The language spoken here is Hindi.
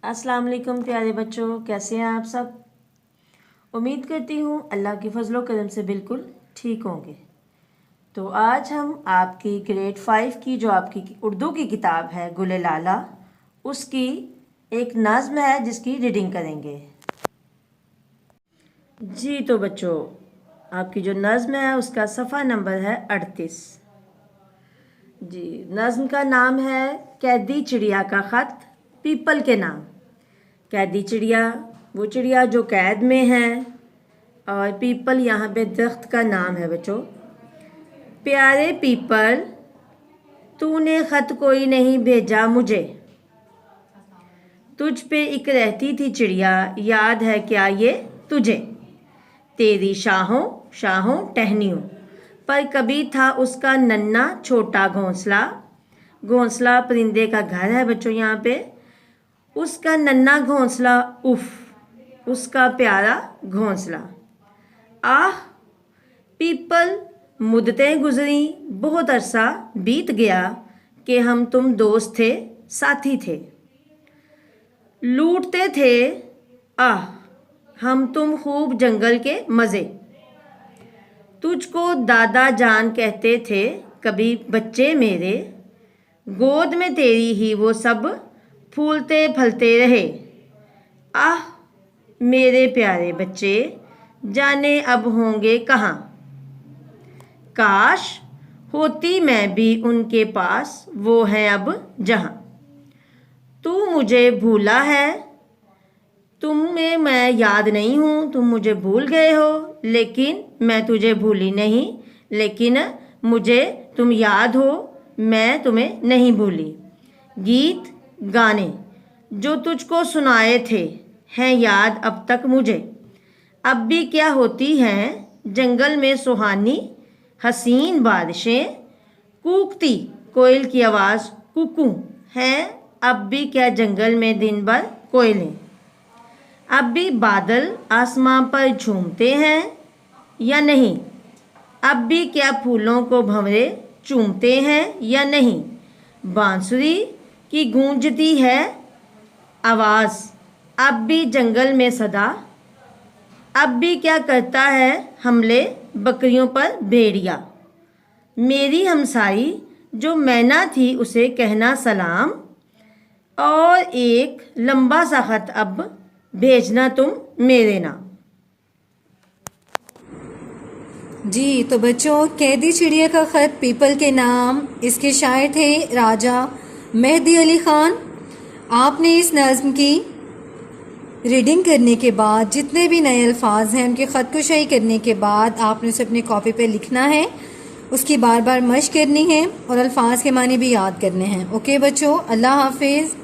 अस्सलाम वालेकुम प्यारे बच्चों, कैसे हैं आप सब। उम्मीद करती हूँ अल्लाह के फजलो करम से बिल्कुल ठीक होंगे। तो आज हम आपकी ग्रेड 5 की जो आपकी उर्दू की किताब है गुले लाला, उसकी एक नज़्म है जिसकी रीडिंग करेंगे। जी तो बच्चों, आपकी जो नज़्म है उसका सफ़ा नंबर है 38। जी, नज़्म का नाम है कैदी चिड़िया का ख़त पीपल के नाम। कैदी चिड़िया वो चिड़िया जो कैद में है, और पीपल यहाँ पे दरख्त का नाम है बच्चों। प्यारे पीपल, तूने ख़त कोई नहीं भेजा मुझे, तुझ पे एक रहती थी चिड़िया, याद है क्या ये तुझे। तेरी शाहों शाहों टहनियों पर कभी था उसका नन्हा छोटा घोंसला। घोंसला परिंदे का घर है बच्चों यहाँ पे। उसका नन्हा घोंसला, उफ उसका प्यारा घोंसला। आह पीपल, मुद्दतें गुजरी, बहुत अरसा बीत गया कि हम तुम दोस्त थे, साथी थे, लूटते थे आह हम तुम खूब जंगल के मज़े। तुझको दादा जान कहते थे कभी बच्चे मेरे, गोद में तेरी ही वो सब फूलते फलते रहे। आह मेरे प्यारे बच्चे, जाने अब होंगे कहाँ। काश होती मैं भी उनके पास, वो हैं अब जहाँ। तू मुझे भूला है, तुम्हें मैं याद नहीं हूँ, तुम मुझे भूल गए हो, लेकिन मैं तुझे भूली नहीं। लेकिन मुझे तुम याद हो, मैं तुम्हें नहीं भूली। गीत गाने जो तुझको सुनाए थे हैं याद अब तक मुझे। अब भी क्या होती हैं जंगल में सुहानी हसीन बारिशें, कूकती कोयल की आवाज़ कुकू हैं अब भी क्या जंगल में दिन भर कोयलें। अब भी बादल आसमां पर झूमते हैं या नहीं, अब भी क्या फूलों को भंवरे चूमते हैं या नहीं। बांसुरी की गूंजती है आवाज़ अब भी जंगल में सदा। अब भी क्या करता है हमले बकरियों पर भेड़िया। मेरी हमसाई जो मैना थी उसे कहना सलाम, और एक लंबा सा खत अब भेजना तुम मेरे नाम। जी तो बच्चों, कैदी चिड़िया का ख़त पीपल के नाम, इसके शायर थे राजा मेहदी अली ख़ान। आपने इस नज़्म की रीडिंग करने के बाद जितने भी नए अल्फाज हैं उनके ख़त को सही करने के बाद आपने उसे अपने कॉपी पे लिखना है, उसकी बार बार मश्क करनी है और अल्फाज के माने भी याद करने हैं। ओके बच्चों, अल्लाह हाफिज़।